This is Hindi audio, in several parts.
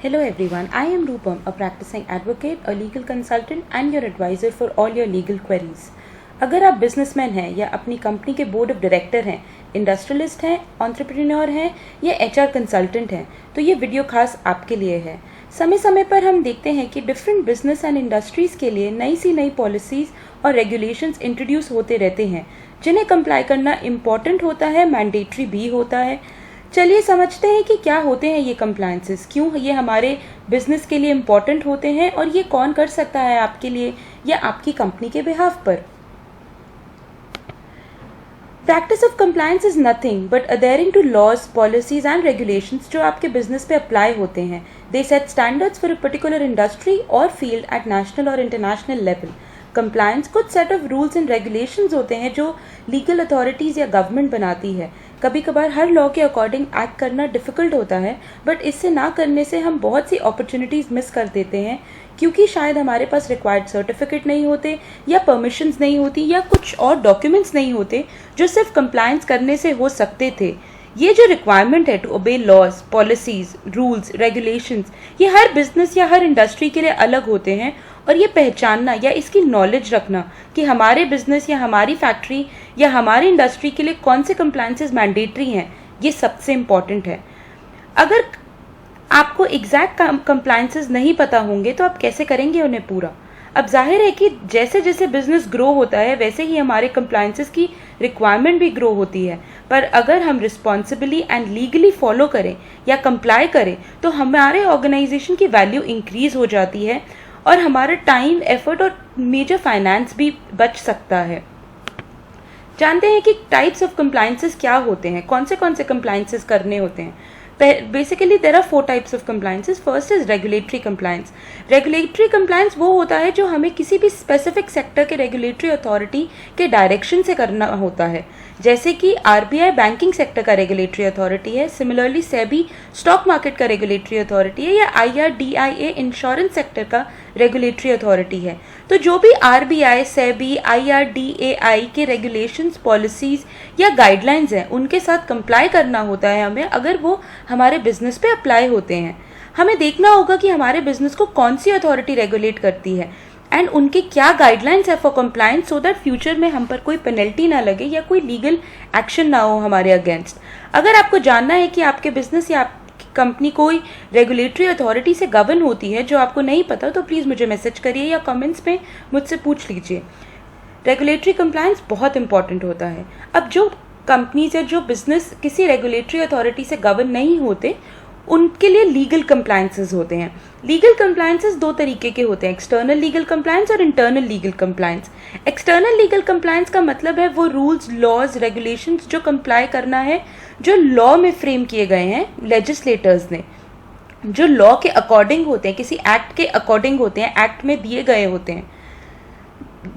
Hello everyone, I am Rupam, a practicing advocate, a legal consultant and your advisor for all your legal queries. अगर आप बिजनेसमैन हैं या अपनी कंपनी के बोर्ड ऑफ डायरेक्टर हैं, इंडस्ट्रियलिस्ट हैं, एंटरप्रेन्योर हैं या एचआर कंसल्टेंट हैं, तो ये वीडियो खास आपके लिए है। समय समय पर हम देखते हैं कि डिफरेंट बिजनेस एंड इंडस्ट्रीज़ के लिए नई पॉलिसीज़ और रेगुलेशंस इंट्रोड्यूस होते रहते हैं, जिन्हें कंप्लाई करना इम्पॉर्टेंट होता है, मैंडेटरी भी होता है। चलिए समझते हैं कि क्या होते हैं ये कंप्लायंसेस, क्यों ये हमारे बिजनेस के लिए इम्पॉर्टेंट होते हैं और ये कौन कर सकता है आपके लिए या आपकी कंपनी के बिहाफ पर। Practice of compliance is nothing but adhering to laws, policies and regulations जो आपके बिजनेस पे अप्लाई होते हैं। They set standards for a particular industry और फील्ड एट नेशनल और इंटरनेशनल लेवल। कंप्लायंस कुछ set of rules and regulations होते हैं जो लीगल अथॉरिटीज़ या गवर्नमेंट बनाती है। कभी कभार हर लॉ के अकॉर्डिंग एक्ट करना डिफ़िकल्ट होता है, बट इससे ना करने से हम बहुत सी अपॉर्चुनिटीज़ मिस कर देते हैं, क्योंकि शायद हमारे पास रिक्वायर्ड सर्टिफिकेट नहीं होते या परमिशंस नहीं होती या कुछ और डॉक्यूमेंट्स नहीं होते जो सिर्फ कंप्लायंस करने से हो सकते थे। ये जो रिक्वायरमेंट है to obey laws, policies, rules, regulations, ये हर बिजनेस या हर इंडस्ट्री के लिए अलग होते हैं और ये पहचानना या इसकी नॉलेज रखना कि हमारे बिजनेस या हमारी फैक्ट्री या हमारी इंडस्ट्री के लिए कौन से कंप्लायंसेस मैंडेटरी हैं, ये सबसे इम्पॉर्टेंट है। अगर आपको एग्जैक्ट कंप्लायंसेस नहीं पता होंगे तो आप कैसे करेंगे उन्हें पूरा। अब जाहिर है कि जैसे जैसे बिजनेस ग्रो होता है वैसे ही हमारे कंप्लायंसेस की रिक्वायरमेंट भी ग्रो होती है, पर अगर हम रिस्पॉन्सिबली एंड लीगली फॉलो करें या कंप्लाई करें तो हमारे ऑर्गेनाइजेशन की वैल्यू इंक्रीज हो जाती है और हमारा टाइम, एफर्ट और मेजर फाइनेंस भी बच सकता है। जानते हैं कि टाइप्स ऑफ कंप्लायंसेस क्या होते हैं, कौन से कंप्लायंसेस करने होते हैं। Basically there are 4 types of compliances. First is regulatory compliance. Regulatory compliance वो होता है जो हमें किसी भी स्पेसिफिक सेक्टर के रेगुलेटरी अथॉरिटी के डायरेक्शन से करना होता है, जैसे कि आरबीआई बैंकिंग सेक्टर का रेगुलेटरी अथॉरिटी है, सिमिलरली सेबी स्टॉक मार्केट का रेगुलेटरी अथॉरिटी है, या आईआरडीआईए इंश्योरेंस सेक्टर का रेगुलेटरी अथॉरिटी है। तो जो भी आरबीआई, सेबी, आईआरडीएआई के रेगुलेशंस, पॉलिसीज या गाइडलाइंस हैं, उनके साथ कंप्लाई करना होता है हमें, अगर वो हमारे बिजनेस पे अप्लाई होते हैं। हमें देखना होगा कि हमारे बिजनेस को कौन सी अथॉरिटी रेगुलेट करती है एंड उनके क्या गाइडलाइंस है for compliance, so that future में हम पर कोई पेनल्टी ना लगे या कोई लीगल एक्शन ना हो हमारे अगेंस्ट। अगर आपको जानना है कि आपके बिजनेस या आपकी कंपनी कोई रेगुलेटरी अथॉरिटी से गवर्न होती है जो आपको नहीं पता, तो प्लीज़ मुझे मैसेज करिए या कमेंट्स में मुझसे पूछ लीजिए। रेगुलेटरी कंप्लायंस बहुत इंपॉर्टेंट होता है। अब जो कंपनीज या जो बिजनेस किसी रेगुलेटरी अथॉरिटी से गवर्न नहीं होते, उनके लिए लीगल कंप्लायंसेस होते हैं। लीगल कंप्लायंसेस 2 तरीके के होते हैं, एक्सटर्नल लीगल कंप्लायंस और internal legal compliance. External legal compliance का मतलब है वो रूल्स, लॉज, रेगुलेशंस जो कंप्लाई करना है, जो लॉ में फ्रेम किए गए हैं लेजिस्लेटर्स ने, जो लॉ के अकॉर्डिंग होते हैं, किसी एक्ट के अकॉर्डिंग होते हैं, एक्ट में दिए गए होते हैं,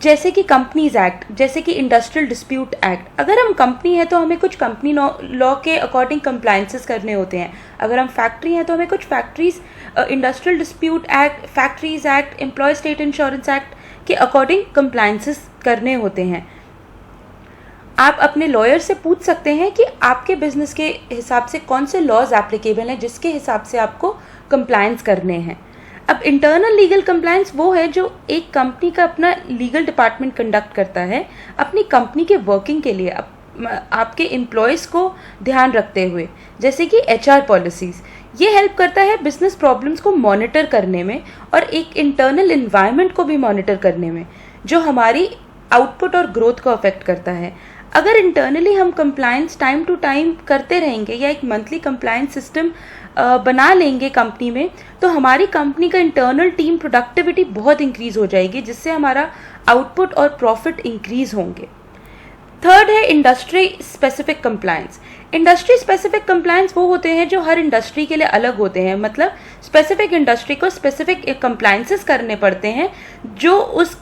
जैसे कि कंपनीज एक्ट, जैसे कि इंडस्ट्रियल डिस्प्यूट एक्ट। अगर हम कंपनी है तो हमें कुछ कंपनी लॉ के अकॉर्डिंग कंप्लायंसेस करने होते हैं। अगर हम फैक्ट्री हैं तो हमें कुछ factories industrial dispute act, factories act, employ state insurance act के अकॉर्डिंग कंप्लायंसेस करने होते हैं। आप अपने लॉयर से पूछ सकते हैं कि आपके बिजनेस के हिसाब से कौन से लॉज एप्लीकेबल हैं जिसके हिसाब से आपको कंप्लायंस करने हैं। अब इंटरनल लीगल कंप्लायंस वो है जो एक कंपनी का अपना लीगल डिपार्टमेंट कंडक्ट करता है अपनी कंपनी के वर्किंग के लिए, आपके एम्प्लॉयज़ को ध्यान रखते हुए, जैसे कि एचआर पॉलिसीज़। ये हेल्प करता है बिजनेस प्रॉब्लम्स को मॉनिटर करने में और एक इंटरनल इन्वायरमेंट को भी मॉनिटर करने में, जो हमारी आउटपुट और ग्रोथ को अफेक्ट करता है। अगर इंटरनली हम कंप्लायंस टाइम टू टाइम करते रहेंगे या एक मंथली कंप्लायंस सिस्टम बना लेंगे कंपनी में, तो हमारी कंपनी का इंटरनल टीम प्रोडक्टिविटी बहुत इंक्रीज हो जाएगी, जिससे हमारा आउटपुट और प्रॉफिट इंक्रीज होंगे। थर्ड है industry specific compliance. Industry specific compliance वो होते हैं जो हर इंडस्ट्री के लिए अलग होते हैं, मतलब स्पेसिफिक इंडस्ट्री को स्पेसिफिक कंप्लायंसेस करने पड़ते हैं जो उस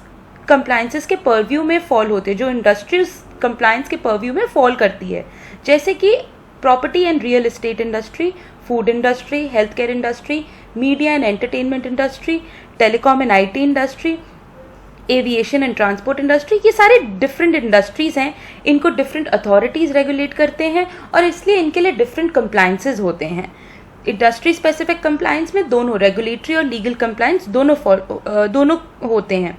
कंप्लायंसेस के परव्यू में फॉल होते हैं, जो इंडस्ट्री कंप्लायंस के परव्यू में फॉल करती है, जैसे कि property and real estate industry, food industry, health care industry, media and entertainment industry, telecom and IT industry, aviation and transport industry. ये सारे डिफरेंट इंडस्ट्रीज हैं, इनको डिफरेंट अथॉरिटीज़ रेगुलेट करते हैं और इसलिए इनके लिए डिफरेंट कंप्लायंसेस होते हैं। इंडस्ट्री स्पेसिफिक कंप्लायंस में दोनों रेगुलेटरी और लीगल कंप्लायंस दोनों होते हैं।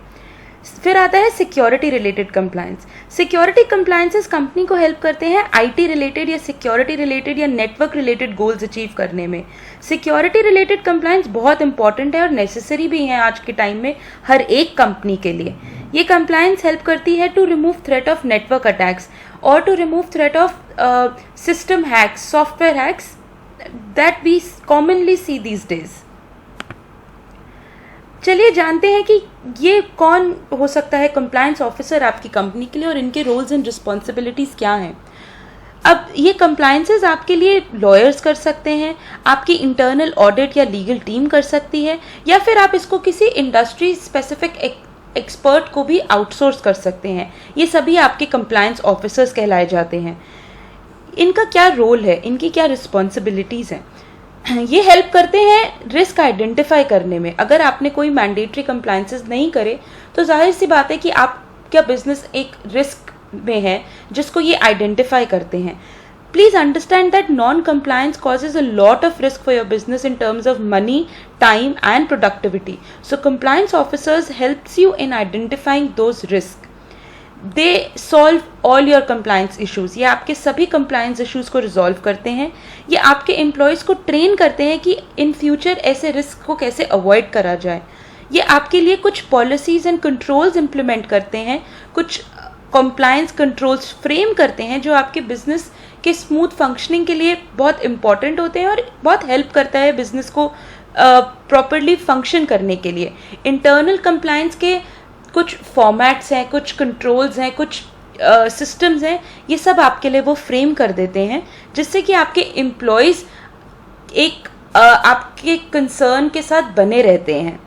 फिर आता है security related compliance. Security compliances company को हेल्प करते हैं आईटी रिलेटेड या सिक्योरिटी रिलेटेड या नेटवर्क रिलेटेड गोल्स अचीव करने में। सिक्योरिटी रिलेटेड कंप्लायंस बहुत इंपॉर्टेंट है और नेसेसरी भी है आज के टाइम में हर एक कंपनी के लिए। ये कंप्लायंस हेल्प करती है to remove threat of network attacks और to remove threat of system hacks, software hacks that we commonly see these days. चलिए जानते हैं कि ये कौन हो सकता है कंप्लायंस ऑफिसर आपकी कंपनी के लिए और इनके रोल्स एंड रिस्पॉन्सिबिलिटीज़ क्या हैं। अब ये कंप्लायंसेस आपके लिए लॉयर्स कर सकते हैं, आपकी इंटरनल ऑडिट या लीगल टीम कर सकती है, या फिर आप इसको किसी इंडस्ट्री स्पेसिफिक एक्सपर्ट को भी आउटसोर्स कर सकते हैं। ये सभी आपके कंप्लायंस ऑफिसर्स कहलाए जाते हैं। इनका क्या रोल है, इनकी क्या रिस्पॉन्सिबिलिटीज़ हैं? ये हेल्प करते हैं रिस्क आइडेंटिफाई करने में। अगर आपने कोई मैंडेटरी कंप्लायंसेस नहीं करे तो जाहिर सी बात है कि आपका बिजनेस एक रिस्क में है जिसको ये आइडेंटिफाई करते हैं। Please understand that non compliance causes a lot of risk for your business in terms of money, time and productivity. So compliance officers helps you in identifying those risk. They solve all your compliance issues. ये आपके सभी कंप्लायंस इशूज़ को रिजॉल्व करते हैं। ये आपके एम्प्लॉयज़ को ट्रेन करते हैं कि इन फ्यूचर ऐसे रिस्क को कैसे अवॉइड करा जाए। ये आपके लिए कुछ पॉलिसीज़ एंड कंट्रोल्स इम्प्लीमेंट करते हैं, कुछ कंप्लायंस कंट्रोल्स फ्रेम करते हैं जो आपके बिजनेस के स्मूथ फंक्शनिंग के लिए बहुत इंपॉर्टेंट होते हैं और बहुत हेल्प करता है बिजनेस को प्रॉपरली फंक्शन करने के लिए। इंटरनल कंप्लायंस के कुछ फॉर्मेट्स हैं, कुछ कंट्रोल्स हैं, कुछ सिस्टम्स हैं, ये सब आपके लिए वो फ्रेम कर देते हैं जिससे कि आपके एम्प्लॉयज़ एक आपके कंसर्न के साथ बने रहते हैं।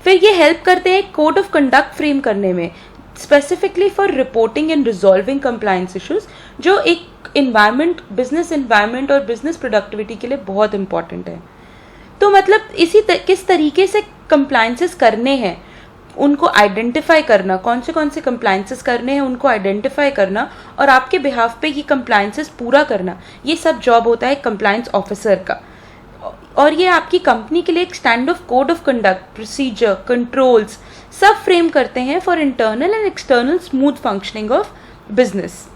फिर ये हेल्प करते हैं कोड ऑफ कंडक्ट फ्रेम करने में, specifically for reporting and resolving compliance issues, जो एक इन्वायरमेंट, बिजनेस इन्वायरमेंट और बिजनेस प्रोडक्टिविटी के लिए बहुत इंपॉर्टेंट है। तो मतलब किस तरीके से कंप्लायंसेस करने हैं, उनको आइडेंटिफाई करना, कौन से कंप्लायंसेस करने हैं उनको आइडेंटिफाई करना और आपके बिहाफ पे ये कंप्लायंसेस पूरा करना, ये सब जॉब होता है कंप्लायंस ऑफिसर का। और ये आपकी कंपनी के लिए एक stand of code of conduct, procedure, controls सब फ्रेम करते हैं for internal and external smooth functioning of business.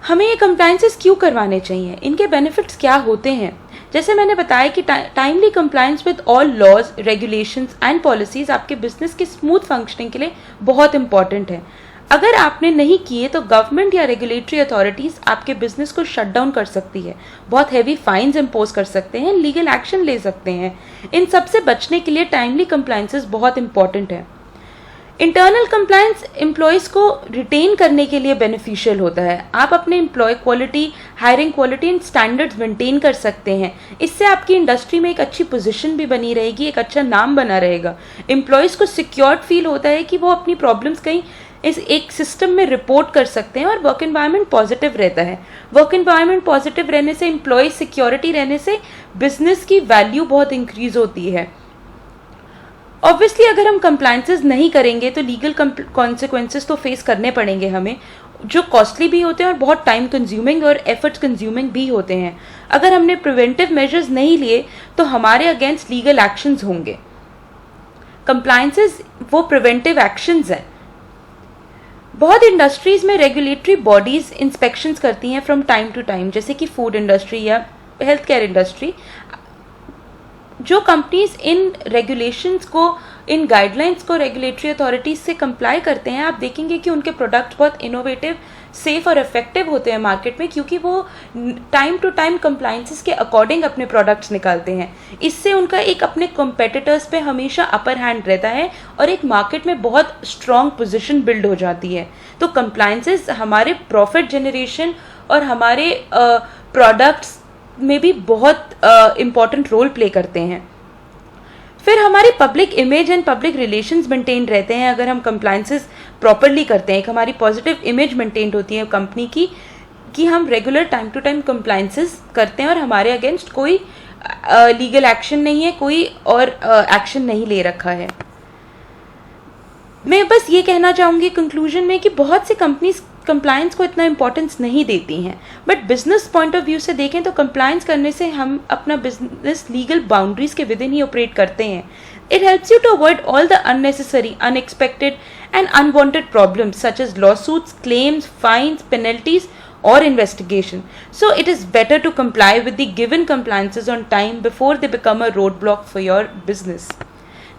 हमें ये कंप्लायंसेस क्यों करवाने चाहिए, इनके बेनिफिट्स क्या होते हैं? जैसे मैंने बताया कि timely compliance with all laws, regulations and policies आपके बिजनेस के स्मूथ फंक्शनिंग के लिए बहुत इंपॉर्टेंट है। अगर आपने नहीं किए तो गवर्नमेंट या रेगुलेटरी अथॉरिटीज़ आपके बिजनेस को शट डाउन कर सकती है, बहुत हैवी फाइन्स इम्पोज कर सकते हैं, लीगल एक्शन ले सकते हैं। इन सब से बचने के लिए टाइमली कंप्लायंसेस बहुत इंपॉर्टेंट है। इंटरनल कंप्लायंस एम्प्लॉयज़ को रिटेन करने के लिए बेनिफिशियल होता है। आप अपने employ quality, hiring quality and standards maintain कर सकते हैं। इससे आपकी इंडस्ट्री में एक अच्छी पोजीशन भी बनी रहेगी, एक अच्छा नाम बना रहेगा। एम्प्लॉयज़ को सिक्योर्ड फील होता है कि वो अपनी प्रॉब्लम्स कहीं इस एक सिस्टम में रिपोर्ट कर सकते हैं और वर्क एनवायरनमेंट पॉजिटिव रहता है। वर्क एनवायरनमेंट पॉजिटिव रहने से, एम्प्लॉय सिक्योरिटी रहने से बिजनेस की वैल्यू बहुत इंक्रीज होती है। ऑब्वियसली अगर हम कंप्लायंसेस नहीं करेंगे तो लीगल कॉन्सिक्वेंसेस तो फेस करने पड़ेंगे हमें, जो कॉस्टली भी होते हैं और बहुत टाइम कंज्यूमिंग और एफर्ट्स कंज्यूमिंग भी होते हैं। अगर हमने प्रिवेंटिव मेजर्स नहीं लिए तो हमारे अगेंस्ट लीगल एक्शंस होंगे। कंप्लायंसेस वो प्रिवेंटिव एक्शंस हैं। बहुत इंडस्ट्रीज में रेगुलेटरी बॉडीज इंस्पेक्शंस करती हैं फ्रॉम टाइम टू टाइम, जैसे कि फूड इंडस्ट्री या हेल्थ केयर इंडस्ट्री। जो कंपनीज इन रेगुलेशंस को, इन गाइडलाइंस को रेगुलेटरी अथॉरिटीज से कंप्लाई करते हैं, आप देखेंगे कि उनके प्रोडक्ट बहुत इनोवेटिव, सेफ और इफेक्टिव होते हैं मार्केट में, क्योंकि वो टाइम टू टाइम कंप्लायंसेस के अकॉर्डिंग अपने प्रोडक्ट्स निकालते हैं। इससे उनका एक अपने कॉम्पिटिटर्स पे हमेशा अपर हैंड रहता है और एक मार्केट में बहुत स्ट्रॉन्ग पोजीशन बिल्ड हो जाती है। तो कंप्लायंसेस हमारे प्रॉफिट जनरेशन और हमारे प्रोडक्ट्स में भी बहुत इम्पॉर्टेंट रोल प्ले करते हैं। फिर हमारी public image and public relations maintain रहते हैं अगर हम कंप्लायंसेस प्रॉपरली करते हैं। एक हमारी पॉजिटिव इमेज मेंटेन होती है कंपनी की कि हम regular time to time compliances करते हैं और हमारे अगेंस्ट कोई लीगल एक्शन नहीं है, कोई और एक्शन नहीं ले रखा है। मैं बस ये कहना चाहूँगी कंक्लूजन में कि बहुत सी कंपनीज कंप्लायंस को इतना इंपॉर्टेंस नहीं देती हैं, but business point of view से देखें तो कंप्लायंस करने से हम अपना बिजनेस लीगल बाउंड्रीज के विद इन ही ऑपरेट करते हैं. It helps you to avoid all the unnecessary, unexpected, and unwanted problems such as lawsuits, claims, fines, penalties, or investigation. So it is better to comply with the given compliances on time before they become a roadblock for your business.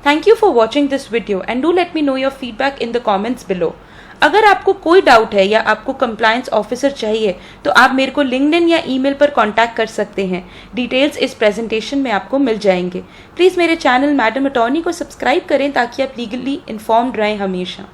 Thank you for watching this video and do let me know your feedback in the comments below. अगर आपको कोई डाउट है या आपको कंप्लायंस ऑफिसर चाहिए तो आप मेरे को लिंक्डइन या ईमेल पर कांटेक्ट कर सकते हैं. डिटेल्स इस प्रेजेंटेशन में आपको मिल जाएंगे. प्लीज़ मेरे चैनल मैडम अटॉर्नी को सब्सक्राइब करें ताकि आप लीगली इन्फॉर्म्ड रहें हमेशा.